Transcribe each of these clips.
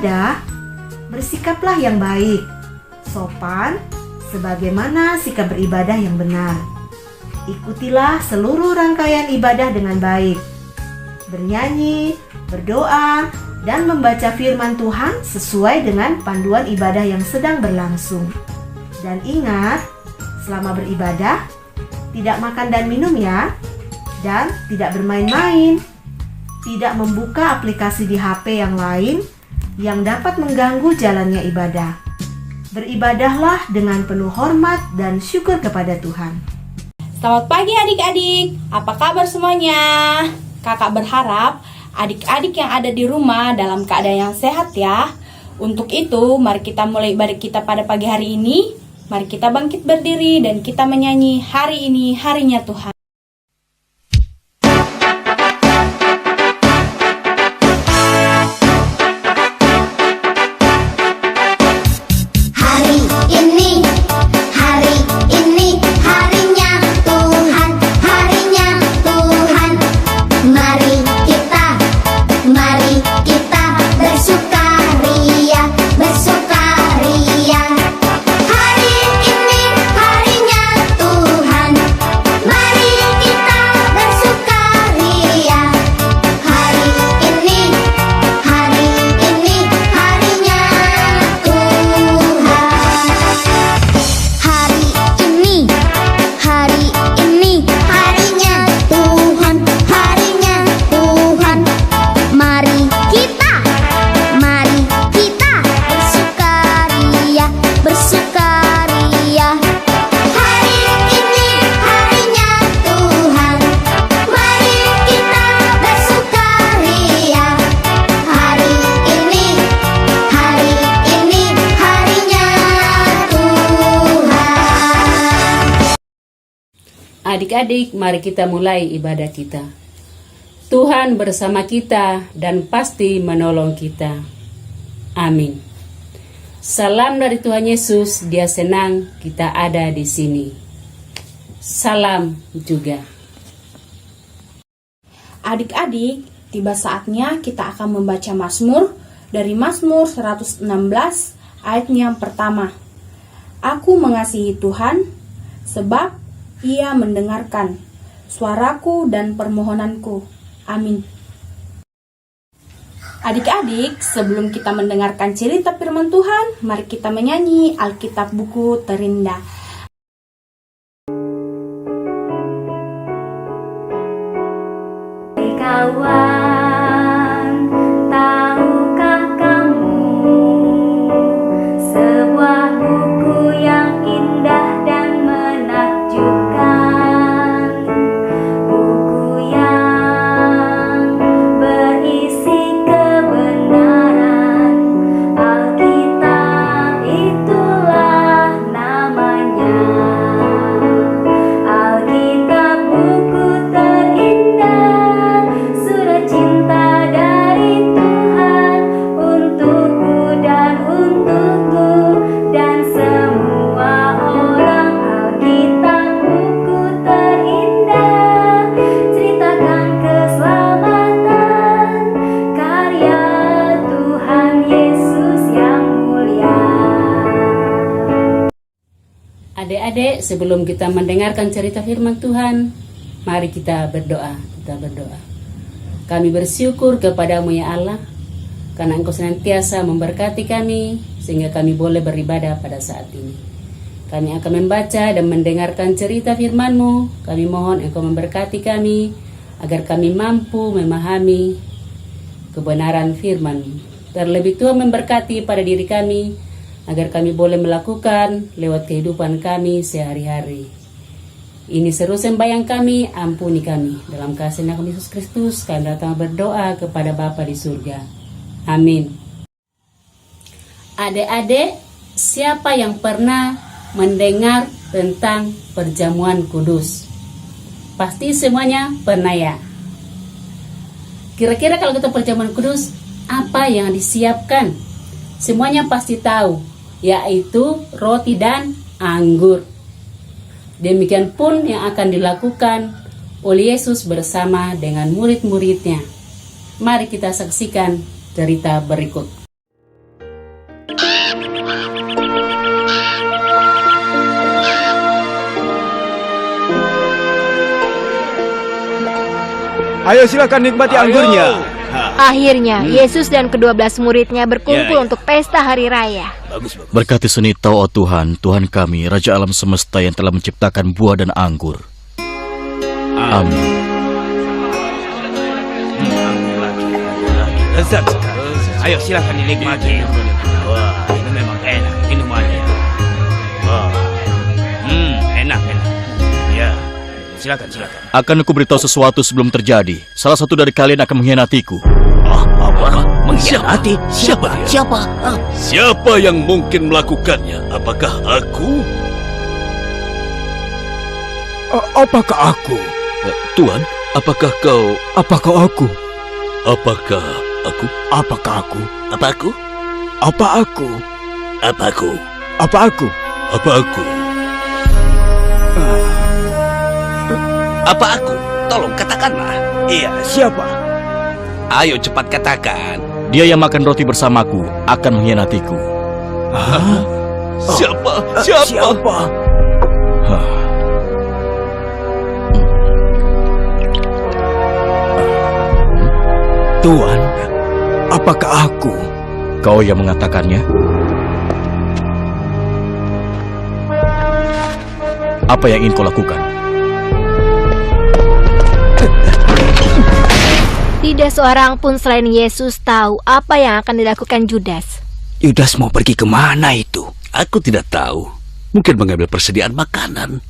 beribadah, bersikaplah yang baik, sopan, sebagaimana sikap beribadah yang benar. Ikutilah seluruh rangkaian ibadah dengan baik, bernyanyi, berdoa, dan membaca firman Tuhan sesuai dengan panduan ibadah yang sedang berlangsung. Dan ingat, selama beribadah, tidak makan dan minum ya, dan tidak bermain-main, tidak membuka aplikasi di HP yang lain yang dapat mengganggu jalannya ibadah. Beribadahlah dengan penuh hormat dan syukur kepada Tuhan. Selamat pagi adik-adik, apa kabar semuanya? Kakak berharap adik-adik yang ada di rumah dalam keadaan yang sehat ya. Untuk itu, mari kita mulai ibadah kita pada pagi hari ini. Mari kita bangkit berdiri dan kita menyanyi hari ini harinya Tuhan. Adik-adik, mari kita mulai ibadah kita. Tuhan bersama kita dan pasti menolong kita. Amin. Salam dari Tuhan Yesus, Dia senang kita ada di sini. Salam juga. Adik-adik, tiba saatnya kita akan membaca Mazmur dari Mazmur 116 ayat yang pertama. Aku mengasihi Tuhan sebab Ia mendengarkan suaraku dan permohonanku. Amin. Adik-adik, sebelum kita mendengarkan cerita firman Tuhan, mari kita menyanyi Alkitab Buku Terindah. Kawan, tahukah kamu sebuah buku yang indah dan menakjubkan, buku yang berisi kebenaran, Alkitab itulah namanya. Alkitab buku terindah, surat cinta dari Tuhan untukku dan untukku dan semua orang. Alkitab buku terindah, ceritakan keselamatan karya Tuhan Yesus yang mulia. Adik-adik, sebelum kita mendengarkan cerita firman Tuhan, mari kita berdoa. Kami bersyukur kepadamu ya Allah, karena Engkau senantiasa memberkati kami, sehingga kami boleh beribadah pada saat ini. Kami akan membaca dan mendengarkan cerita firman-Mu. Kami mohon Engkau memberkati kami, agar kami mampu memahami kebenaran firman-Mu. Terlebih Tuhan memberkati pada diri kami, agar kami boleh melakukan lewat kehidupan kami sehari-hari. Ini seru sembahyang kami, ampuni kami. Dalam kasih Tuhan Yesus Kristus, kami datang berdoa kepada Bapa di surga. Amin. Adik-adik, siapa yang pernah mendengar tentang perjamuan kudus? Pasti semuanya pernah ya. Kira-kira kalau kita perjamuan kudus, apa yang disiapkan? Semuanya pasti tahu, yaitu roti dan anggur. Demikian pun yang akan dilakukan oleh Yesus bersama dengan murid-muridnya. Mari kita saksikan cerita berikut. Ayo silakan nikmati anggurnya. Akhirnya, Yesus dan ke-12 muridnya berkumpul Ya. untuk pesta hari raya. Bagus, bagus. Berkati seni Tau, oh Tuhan, Tuhan kami, Raja alam semesta yang telah menciptakan buah dan anggur. Amin. Lezat sekali. Ayo silakan dinikmati. Wah, ini memang enak minumannya. Wah, enak. Ya, silakan. Akan aku beritahu sesuatu sebelum terjadi. Salah satu dari kalian akan mengkhianatiku. Apa? Mengkhianati? Siapa? Siapa yang mungkin melakukannya? Apakah aku? Apakah aku? Tuan, apakah kau? Apakah aku? Apakah aku? Apakah aku? Apa aku? Apa aku? Apa aku? Apa aku? Apa aku? Apa aku? Tolong katakanlah. Iya, siapa? Ayo cepat katakan. Dia yang makan roti bersamaku akan mengkhianatiku. Siapa? Siapa? Tuan, apakah aku? Kau yang mengatakannya? Apa yang ingin kau lakukan? Tidak seorang pun selain Yesus tahu apa yang akan dilakukan Judas. Yudas mau pergi kemana itu? Aku tidak tahu. Mungkin mengambil persediaan makanan.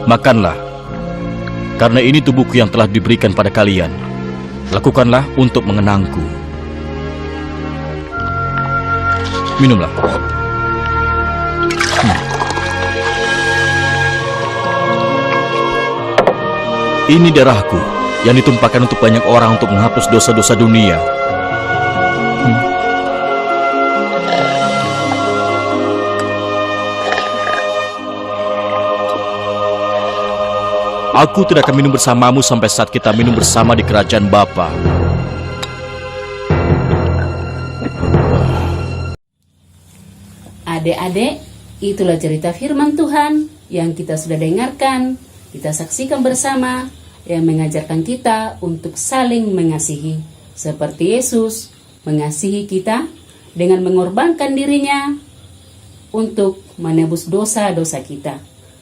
Makanlah, karena ini tubuhku yang telah diberikan pada kalian. Lakukanlah untuk mengenangku. Minumlah. Ini darahku yang ditumpahkan untuk banyak orang untuk menghapus dosa-dosa dunia. Aku tidak akan minum bersamamu sampai saat kita minum bersama di kerajaan Bapa. Adik-adik, itulah cerita firman Tuhan yang kita sudah dengarkan, kita saksikan bersama, yang mengajarkan kita untuk saling mengasihi. Seperti Yesus mengasihi kita dengan mengorbankan dirinya untuk menebus dosa-dosa kita.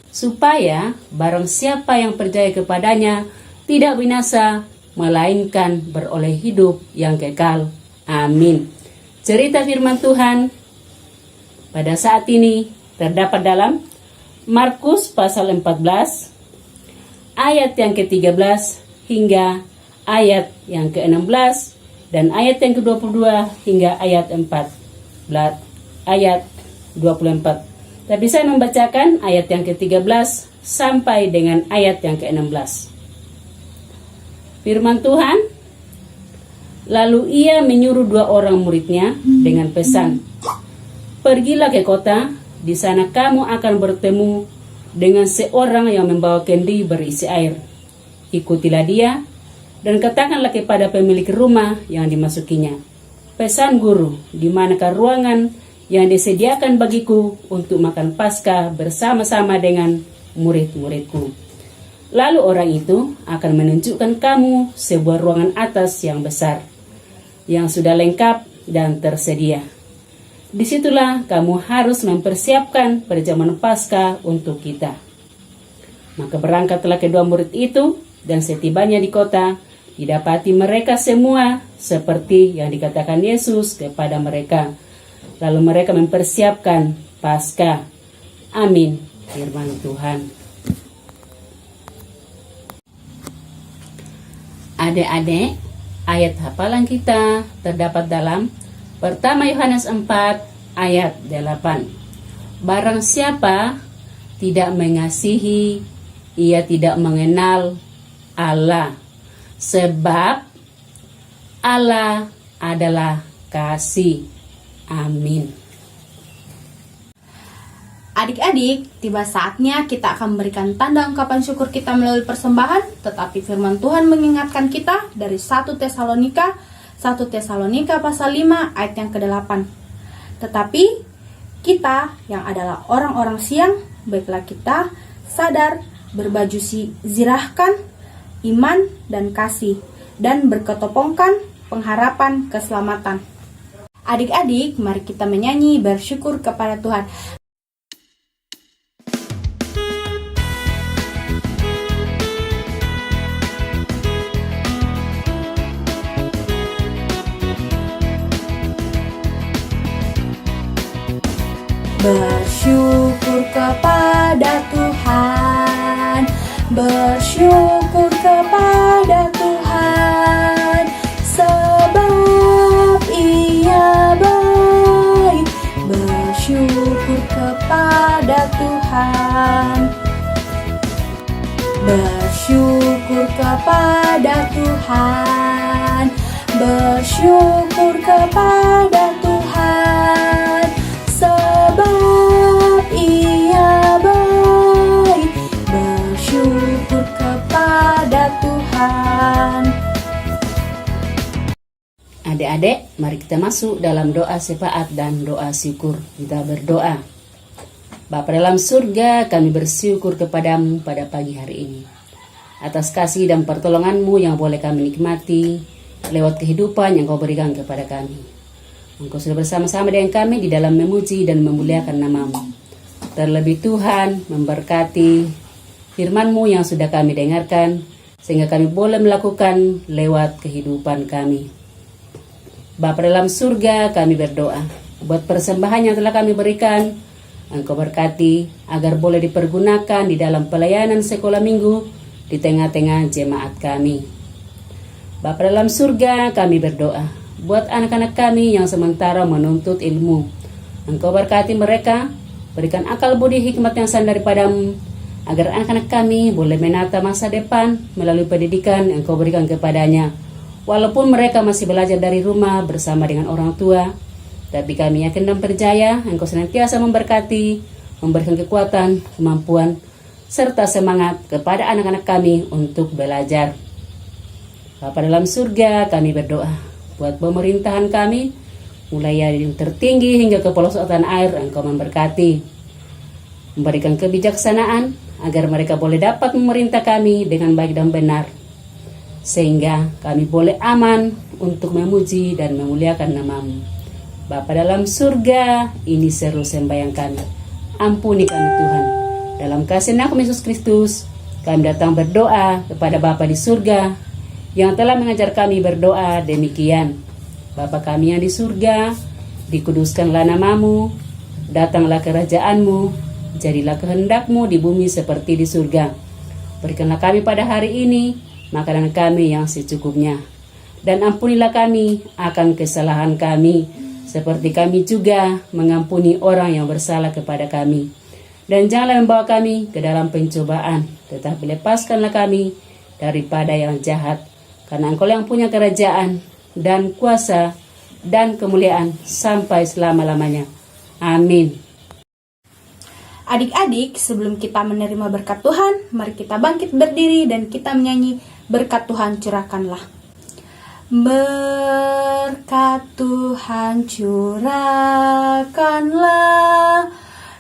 Supaya barang siapa yang percaya kepadanya tidak binasa, melainkan beroleh hidup yang kekal. Amin. Cerita firman Tuhan pada saat ini terdapat dalam Markus pasal 14 ayat yang ke-13 hingga ayat yang ke-16 dan ayat yang ke-22 hingga ayat 24. Tapi saya membacakan ayat yang ke-13 sampai dengan ayat yang ke-16. Firman Tuhan, lalu ia menyuruh 2 orang muridnya dengan pesan, pergilah ke kota, di sana kamu akan bertemu dengan seorang yang membawa kendi berisi air. Ikutilah dia, dan katakanlah kepada pemilik rumah yang dimasukinya, pesan guru, di manakah ruangan yang disediakan bagiku untuk makan Paskah bersama-sama dengan murid-muridku. Lalu orang itu akan menunjukkan kamu sebuah ruangan atas yang besar, yang sudah lengkap dan tersedia. Disitulah kamu harus mempersiapkan perjamuan Paskah untuk kita. Maka berangkatlah kedua murid itu, dan setibanya di kota, didapati mereka semua seperti yang dikatakan Yesus kepada mereka. Lalu mereka mempersiapkan Paskah. Amin. Firman Tuhan. Adik-adik, ayat hafalan kita terdapat dalam pertama Yohanes 4 ayat 8. Barang siapa tidak mengasihi, ia tidak mengenal Allah, sebab Allah adalah kasih. Amin. Adik-adik, tiba saatnya kita akan memberikan tanda ungkapan syukur kita melalui persembahan, tetapi firman Tuhan mengingatkan kita dari 1 Tesalonika pasal 5 ayat yang ke-8. Tetapi kita yang adalah orang-orang siang, baiklah kita sadar, berbaju zirahkan iman dan kasih, dan berketopongkan pengharapan keselamatan. Adik-adik, mari kita menyanyi bersyukur kepada Tuhan. Bersyukur kepada Tuhan, bersyukur kepada Tuhan, sebab Ia baik. Bersyukur kepada Tuhan, bersyukur kepada Tuhan, bersyukur kepada Tuhan, sebab Ia baik. Bersyukur kepada Tuhan. Adik-adik, mari kita masuk dalam doa syafaat dan doa syukur. Kita berdoa. Bapa dalam surga, kami bersyukur kepadamu pada pagi hari ini atas kasih dan pertolonganmu yang boleh kami nikmati lewat kehidupan yang kau berikan kepada kami. Engkau sudah bersama-sama dengan kami di dalam memuji dan memuliakan namamu. Terlebih Tuhan memberkati firman-Mu yang sudah kami dengarkan, sehingga kami boleh melakukan lewat kehidupan kami. Bapa dalam surga, kami berdoa buat persembahan yang telah kami berikan, Engkau berkati agar boleh dipergunakan di dalam pelayanan sekolah minggu di tengah-tengah jemaat kami. Bapa dalam surga, kami berdoa buat anak-anak kami yang sementara menuntut ilmu. Engkau berkati mereka, berikan akal budi hikmat yang sandar daripadamu, agar anak-anak kami boleh menata masa depan melalui pendidikan yang Engkau berikan kepadanya. Walaupun mereka masih belajar dari rumah bersama dengan orang tua, tapi kami yakin dan percaya Engkau senantiasa memberkati, memberikan kekuatan, kemampuan, serta semangat kepada anak-anak kami untuk belajar. Bapa dalam surga, kami berdoa buat pemerintahan kami, mulai dari yang tertinggi hingga ke pelosok tanah air. Engkau memberkati, memberikan kebijaksanaan agar mereka boleh dapat memerintah kami dengan baik dan benar, sehingga kami boleh aman untuk memuji dan memuliakan namamu. Bapa dalam surga, ini seru sembahyang kami. Ampuni kami Tuhan. Dalam kasih nama Yesus Kristus, kami datang berdoa kepada Bapa di surga yang telah mengajar kami berdoa demikian. Bapa kami yang di surga, dikuduskanlah namamu, datanglah kerajaanmu, jadilah kehendakmu di bumi seperti di surga. Berikanlah kami pada hari ini makanan kami yang secukupnya, dan ampunilah kami akan kesalahan kami, seperti kami juga mengampuni orang yang bersalah kepada kami. Dan janganlah membawa kami ke dalam pencobaan, tetapi lepaskanlah kami daripada yang jahat, karena Engkau yang punya kerajaan dan kuasa dan kemuliaan sampai selama-lamanya. Amin. Adik-adik, sebelum kita menerima berkat Tuhan, mari kita bangkit berdiri dan kita menyanyi berkat Tuhan curahkanlah. Berkat Tuhan curahkanlah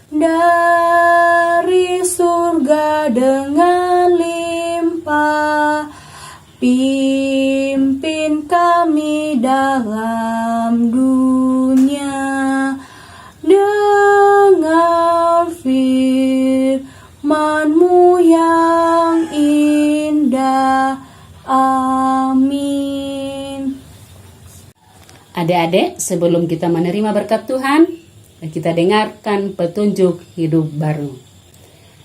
dari surga dengan limpah, pimpin kami dalam dunia dengan firman-Mu yang indah. Amin. Adik-adik, sebelum kita menerima berkat Tuhan, kita dengarkan petunjuk hidup baru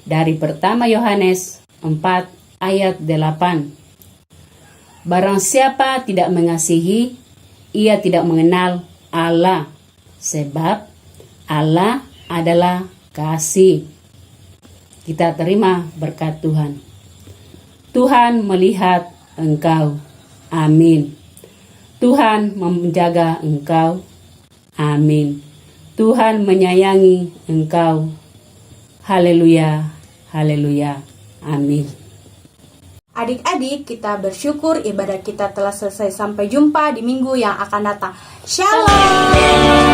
dari pertama Yohanes 4 ayat 8. Barang siapa tidak mengasihi, ia tidak mengenal Allah, sebab Allah adalah kasih. Kita terima berkat Tuhan. Tuhan melihat engkau. Amin. Tuhan menjaga engkau. Amin. Tuhan menyayangi engkau. Haleluya, haleluya, amin. Adik-adik, kita bersyukur ibadah kita telah selesai. Sampai jumpa di minggu yang akan datang. Shalom.